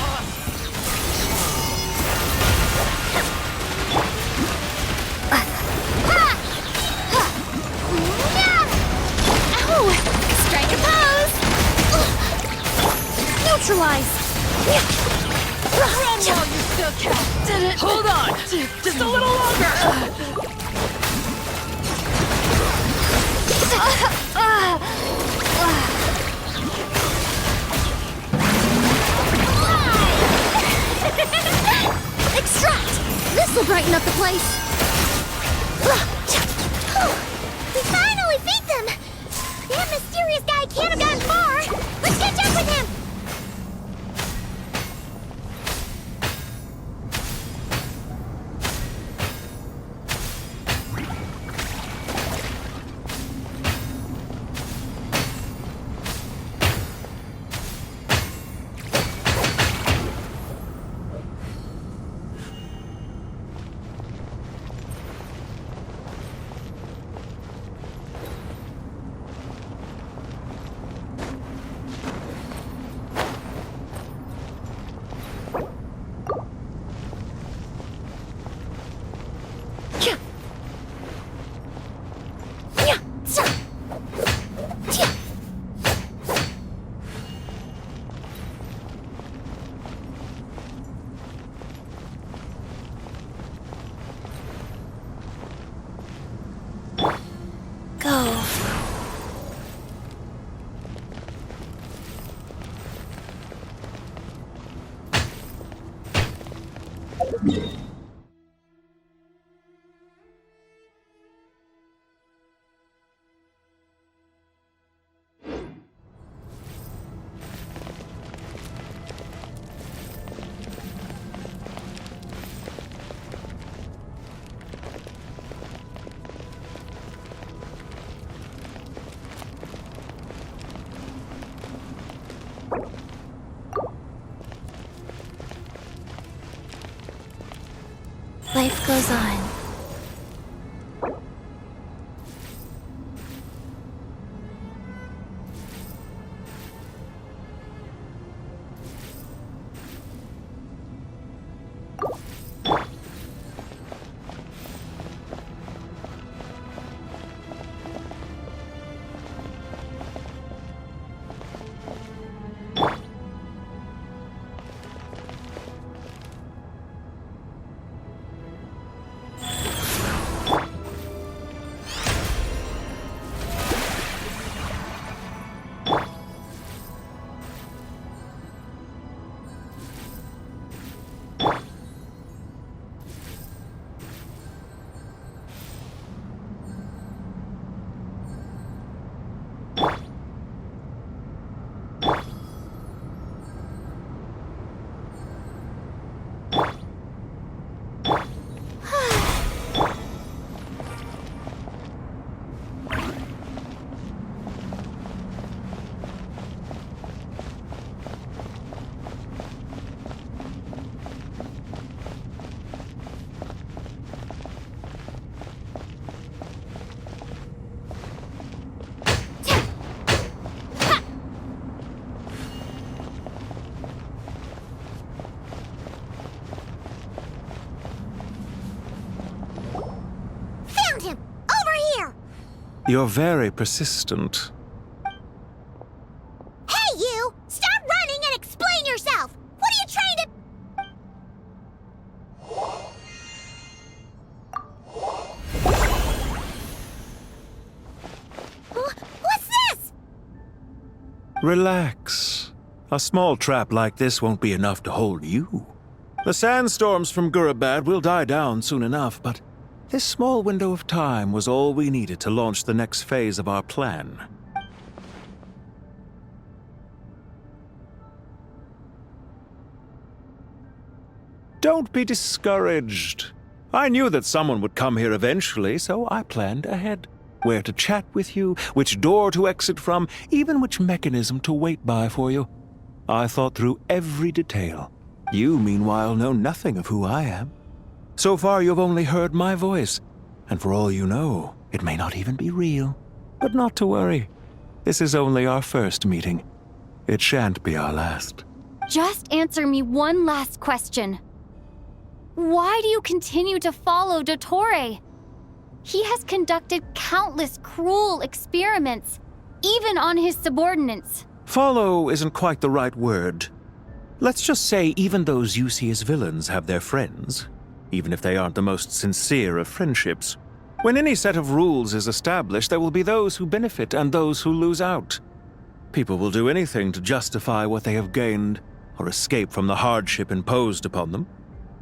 Ow! Strike a pose! Neutralize! Run while you still can! Hold on! Just a little longer! Extract! This'll brighten up the place! We finally beat them! That mysterious guy can't have gotten far! Let's catch up with him! Life goes on. You're very persistent. Hey, you! Stop running and explain yourself! What are you trying to... What's this? Relax. A small trap like this won't be enough to hold you. The sandstorms from Gurabad will die down soon enough, but this small window of time was all we needed to launch the next phase of our plan. Don't be discouraged. I knew that someone would come here eventually, so I planned ahead. Where to chat with you, which door to exit from, even which mechanism to wait by for you. I thought through every detail. You, meanwhile, know nothing of who I am. So far, you've only heard my voice, and for all you know, it may not even be real. But not to worry. This is only our first meeting. It shan't be our last. Just answer me one last question. Why do you continue to follow Dottore? He has conducted countless cruel experiments, even on his subordinates. Follow isn't quite the right word. Let's just say even those you see as villains have their friends, even if they aren't the most sincere of friendships. When any set of rules is established, there will be those who benefit and those who lose out. People will do anything to justify what they have gained or escape from the hardship imposed upon them.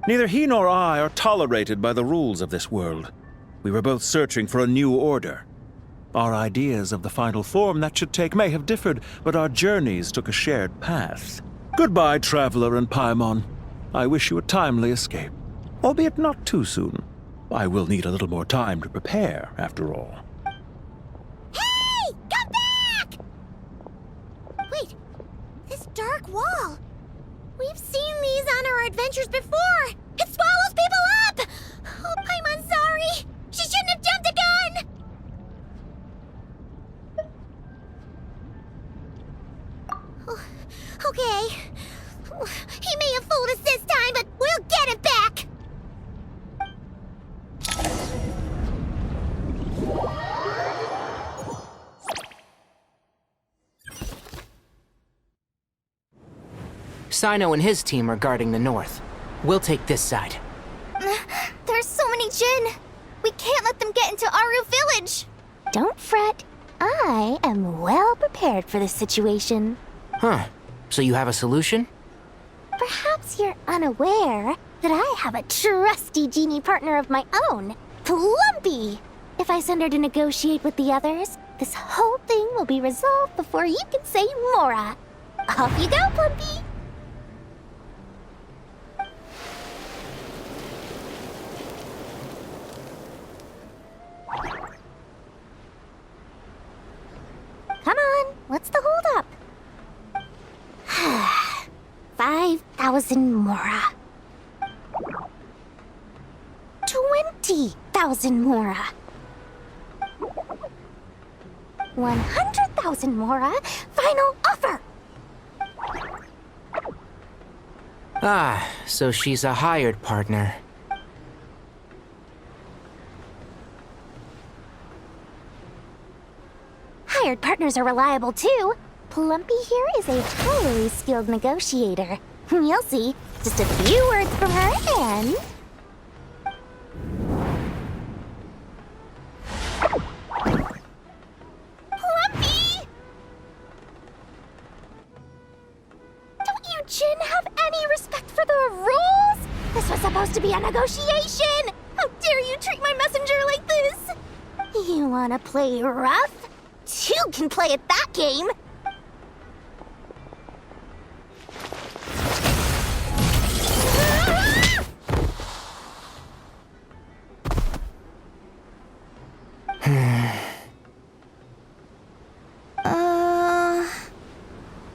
Neither he nor I are tolerated by the rules of this world. We were both searching for a new order. Our ideas of the final form that should take may have differed, but our journeys took a shared path. Goodbye, Traveler and Paimon. I wish you a timely escape, albeit not too soon. I will need a little more time to prepare, after all. Hey! Come back! Wait, this dark wall. We've seen these on our adventures before. It swallows people up! Oh, Paimon's sorry. She shouldn't have jumped the gun! Okay. He may have fooled us this time, but we'll get it back! Sino and his team are guarding the north. We'll take this side. There's so many Jinn! We can't let them get into Aru Village! Don't fret. I am well prepared for this situation. Huh. So you have a solution? Perhaps you're unaware that I have a trusty genie partner of my own, Plumpy. If I send her to negotiate with the others, this whole thing will be resolved before you can say Mora. Off you go, Plumpy! Come on, what's the holdup? 5,000 Mora. 20,000 Mora. 100,000 Mora. Final offer! Ah, so she's a hired partner. Hired partners are reliable too. Plumpy here is a totally skilled negotiator. You'll see. Just a few words from her and... Plumpy! Don't you Jinn have any respect for the rules? This was supposed to be a negotiation! How dare you treat my messenger like this? You wanna play rough? Two can play at that game!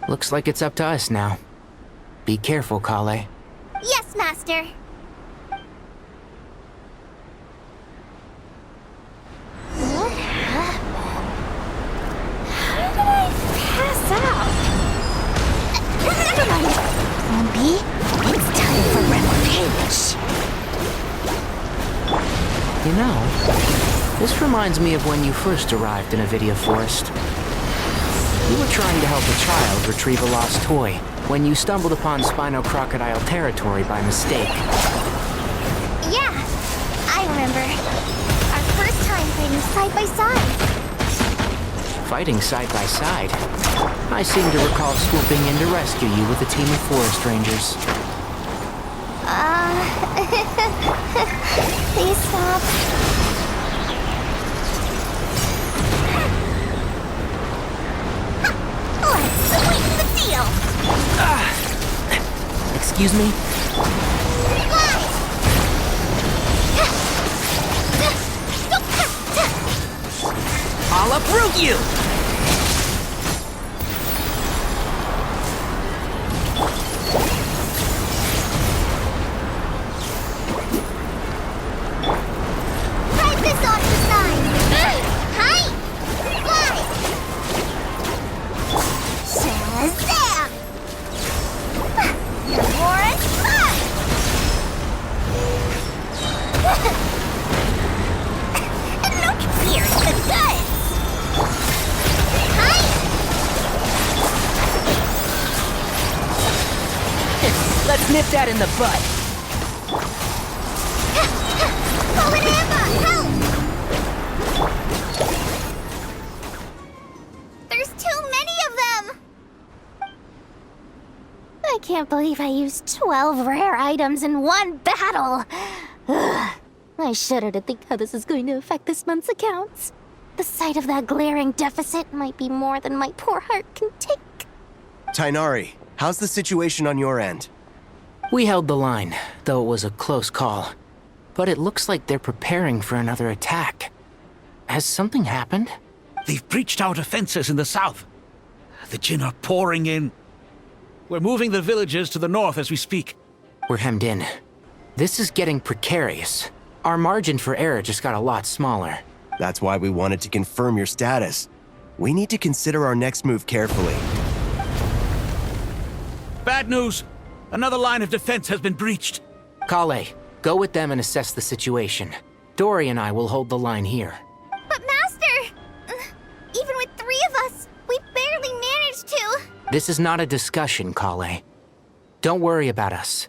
Looks like it's up to us now. Be careful, Collei. Yes, Master. What happened? How did I pass out? Never mind. Plumpy, it's time for revenge. You know, This reminds me of when you first arrived in Avidia Forest. You were trying to help a child retrieve a lost toy when you stumbled upon Spino Crocodile territory by mistake. Yeah, I remember. Our first time fighting side by side. Fighting side by side? I seem to recall swooping in to rescue you with a team of forest rangers. Please stop. Let's sweeten the deal. Excuse me? I'll uproot you! Ride this off the side. Hi! Fly! Shazam! You're more as fun! And no compares to good! Hi! Let's nip that in the butt. Fallen Emma, help! There's too many of them! I can't believe I used 12 rare items in one battle! Ugh. I shudder to think how this is going to affect this month's accounts. The sight of that glaring deficit might be more than my poor heart can take. Tighnari, how's the situation on your end? We held the line, though it was a close call. But it looks like they're preparing for another attack. Has something happened? They've breached our defenses in the south. The Jinn are pouring in. We're moving the villagers to the north as we speak. We're hemmed in. This is getting precarious. Our margin for error just got a lot smaller. That's why we wanted to confirm your status. We need to consider our next move carefully. Bad news! Another line of defense has been breached. Collei, go with them and assess the situation. Dory and I will hold the line here. But Master! Even with 3 of us, we barely managed to. This is not a discussion, Collei. Don't worry about us.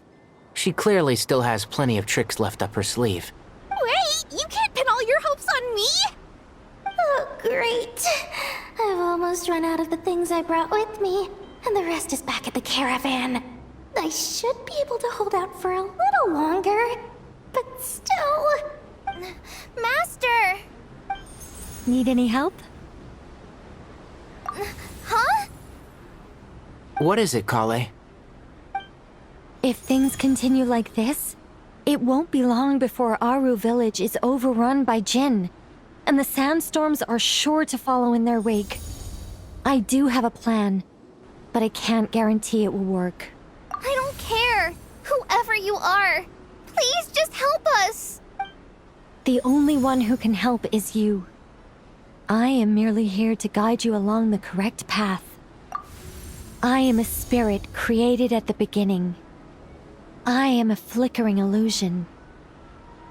She clearly still has plenty of tricks left up her sleeve. Wait, you can't pin all your hopes on me? Oh, great. I've almost run out of the things I brought with me, and the rest is back at the caravan. I should be able to hold out for a little longer, but still... Master! Need any help? Huh? What is it, Collei? If things continue like this, it won't be long before Aru village is overrun by Jinn, and the sandstorms are sure to follow in their wake. I do have a plan, but I can't guarantee it will work. I don't care. Whoever you are, please just help us. The only one who can help is you. I am merely here to guide you along the correct path. I am a spirit created at the beginning. I am a flickering illusion.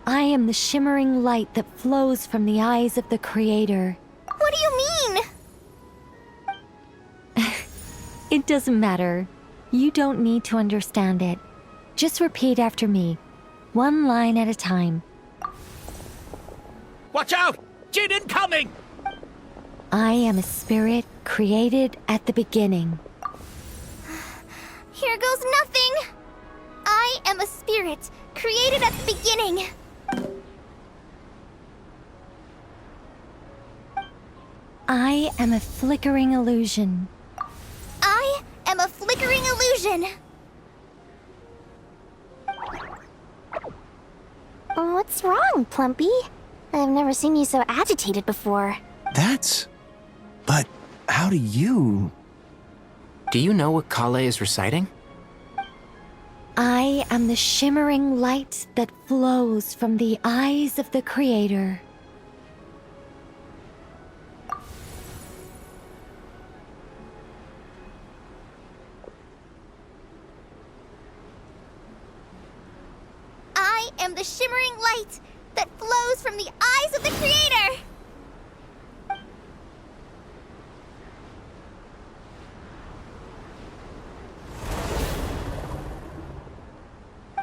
I am the shimmering light that flows from the eyes of the Creator. What do you mean? It doesn't matter. You don't need to understand it. Just repeat after me, one line at a time. Watch out! Jinn incoming! I am a spirit created at the beginning. Here goes nothing. I am a spirit created at the beginning. I am a flickering illusion. I am a flickering illusion. What's wrong, Plumpy? I've never seen you so agitated before. But how do you... Do you know what Collei is reciting? I am the shimmering light that flows from the eyes of the Creator. I am the shimmering light that flows from the eyes of the Creator!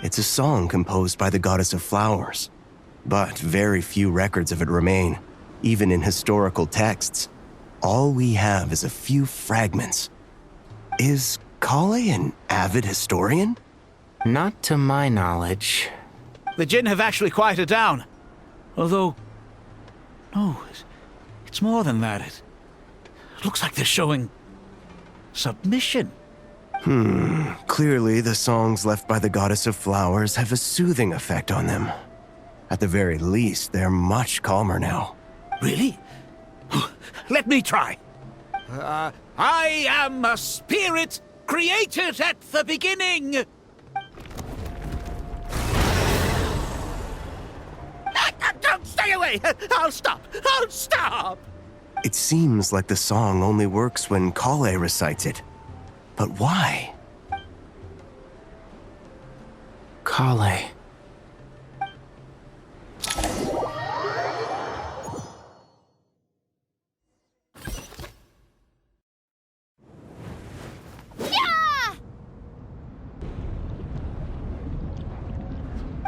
It's a song composed by the goddess of flowers, but very few records of it remain, even in historical texts. All we have is a few fragments. Is Collei an avid historian? Not to my knowledge. The Jinn have actually quieted down. Although, no, it's more than that. It looks like they're showing submission. Clearly the songs left by the goddess of flowers have a soothing effect on them. At the very least, they're much calmer now. Really? Let me try. I am a spirit created at the beginning. Don't stay away! I'll stop! I'll stop! It seems like the song only works when Collei recites it. But why? Collei. Yeah!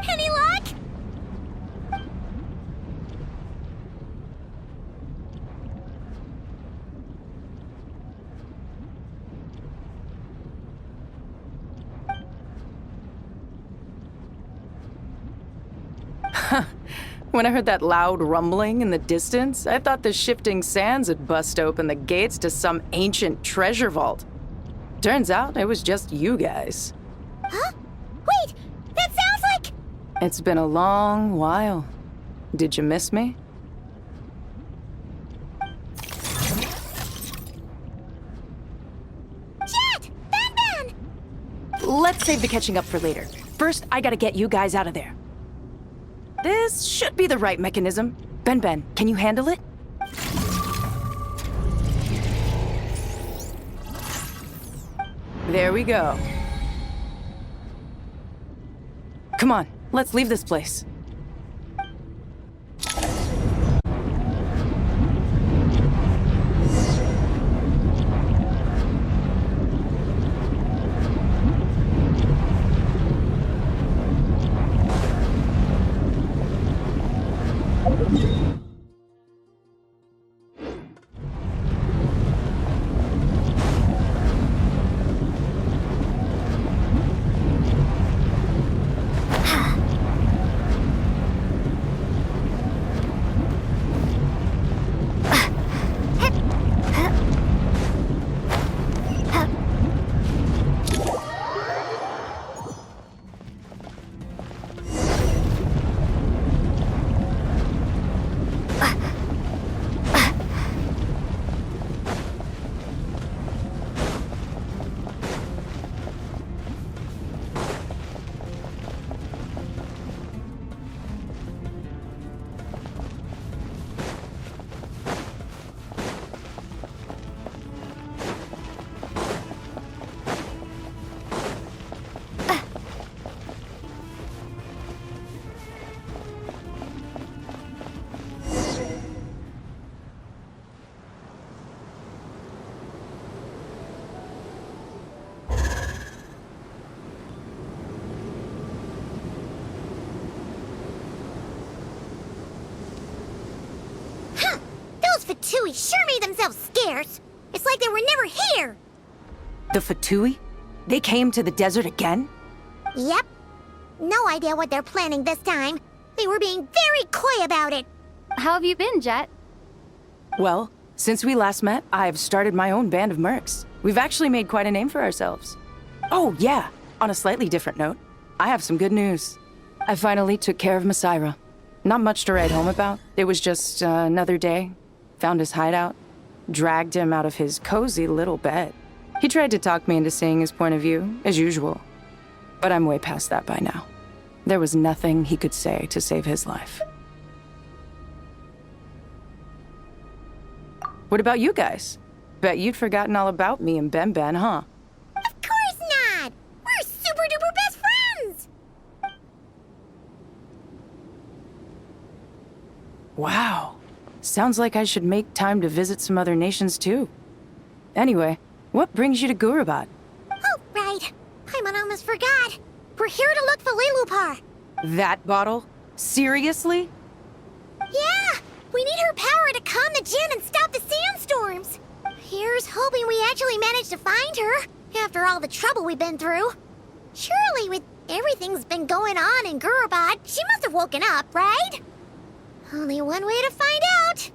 Any luck? When I heard that loud rumbling in the distance, I thought the shifting sands had bust open the gates to some ancient treasure vault. Turns out it was just you guys. Huh? Wait, that sounds like... It's been a long while. Did you miss me? Jet! Ben! Let's save the catching up for later. First, I gotta get you guys out of there. This should be the right mechanism. Ben, can you handle it? There we go. Come on, let's leave this place. Fatui sure made themselves scarce. It's like they were never here. The Fatui? They came to the desert again? Yep. No idea what they're planning this time. They were being very coy about it. How have you been, Jet? Well, since we last met, I've started my own band of mercs. We've actually made quite a name for ourselves. Oh, yeah. On a slightly different note, I have some good news. I finally took care of Messiah. Not much to write home about. It was just another day. Found his hideout. Dragged him out of his cozy little bed. He tried to talk me into seeing his point of view, as usual. But I'm way past that by now. There was nothing he could say to save his life. What about you guys? Bet you'd forgotten all about me and Ben, huh? Of course not! We're super duper best friends! Wow. Sounds like I should make time to visit some other nations too. Anyway, what brings you to Gurabad? Oh, right. Paimon almost forgot. We're here to look for Lilupar. That bottle? Seriously? Yeah! We need her power to calm the Jinn and stop the sandstorms. Here's hoping we actually manage to find her, after all the trouble we've been through. Surely, with everything's been going on in Gurabad, she must have woken up, right? Only one way to find out.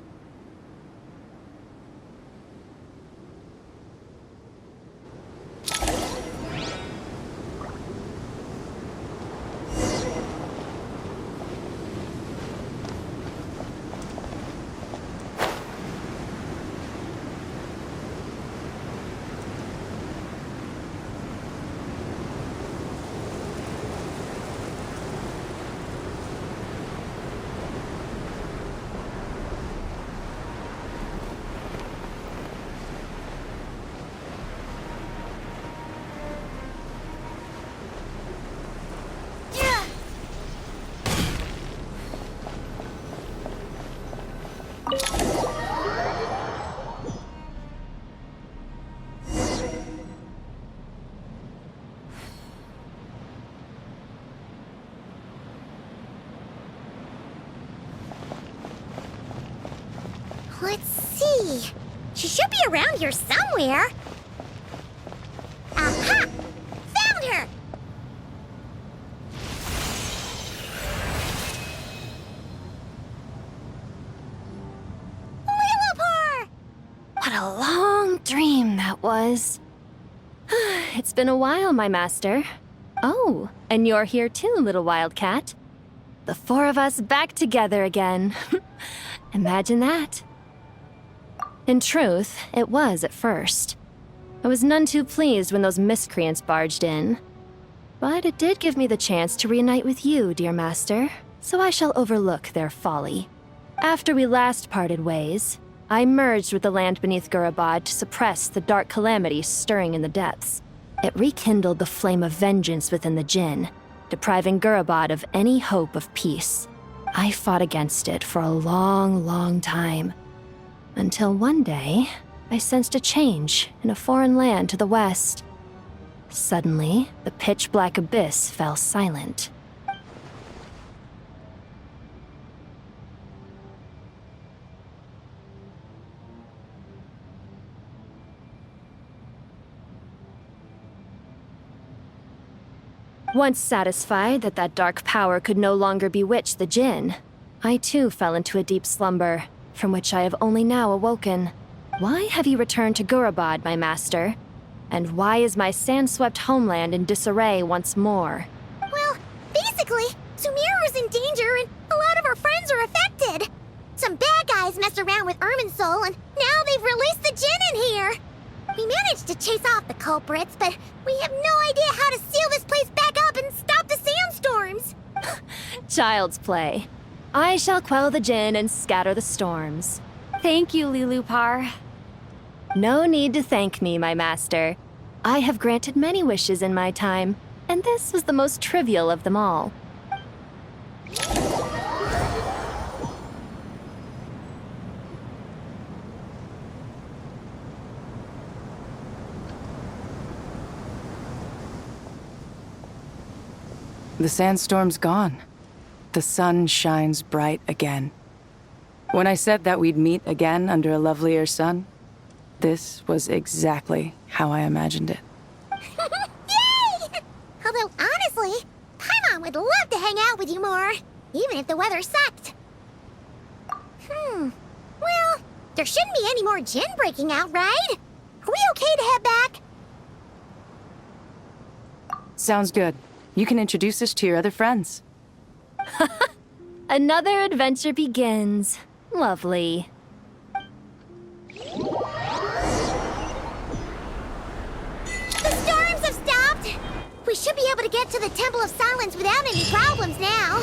Let's see. She should be around here somewhere. Aha! Found her! Lilupar! What a long dream that was. It's been a while, my master. Oh, and you're here too, little wildcat. The four of us back together again. Imagine that. In truth, it was at first. I was none too pleased when those miscreants barged in. But it did give me the chance to reunite with you, dear master, so I shall overlook their folly. After we last parted ways, I merged with the land beneath Gurabad to suppress the dark calamity stirring in the depths. It rekindled the flame of vengeance within the Jinn, depriving Gurabad of any hope of peace. I fought against it for a long, long time. Until one day, I sensed a change in a foreign land to the west. Suddenly, the pitch-black abyss fell silent. Once satisfied that that dark power could no longer bewitch the Jinn, I too fell into a deep slumber, from which I have only now awoken. Why have you returned to Gurabad, my master? And why is my sand-swept homeland in disarray once more? Well, basically, Sumeru's in danger and a lot of our friends are affected. Some bad guys messed around with Irminsul and now they've released the Jinn in here. We managed to chase off the culprits, but we have no idea how to seal this place back up and stop the sandstorms. Child's play. I shall quell the Jinn and scatter the storms. Thank you, Lilupar. No need to thank me, my master. I have granted many wishes in my time, and this was the most trivial of them all. The sandstorm's gone. The sun shines bright again. When I said that we'd meet again under a lovelier sun, this was exactly how I imagined it. Yay! Although, honestly, Paimon would love to hang out with you more, even if the weather sucked. Well, there shouldn't be any more Jinn breaking out, right? Are we okay to head back? Sounds good. You can introduce us to your other friends. Another adventure begins. Lovely. The storms have stopped! We should be able to get to the Temple of Silence without any problems now.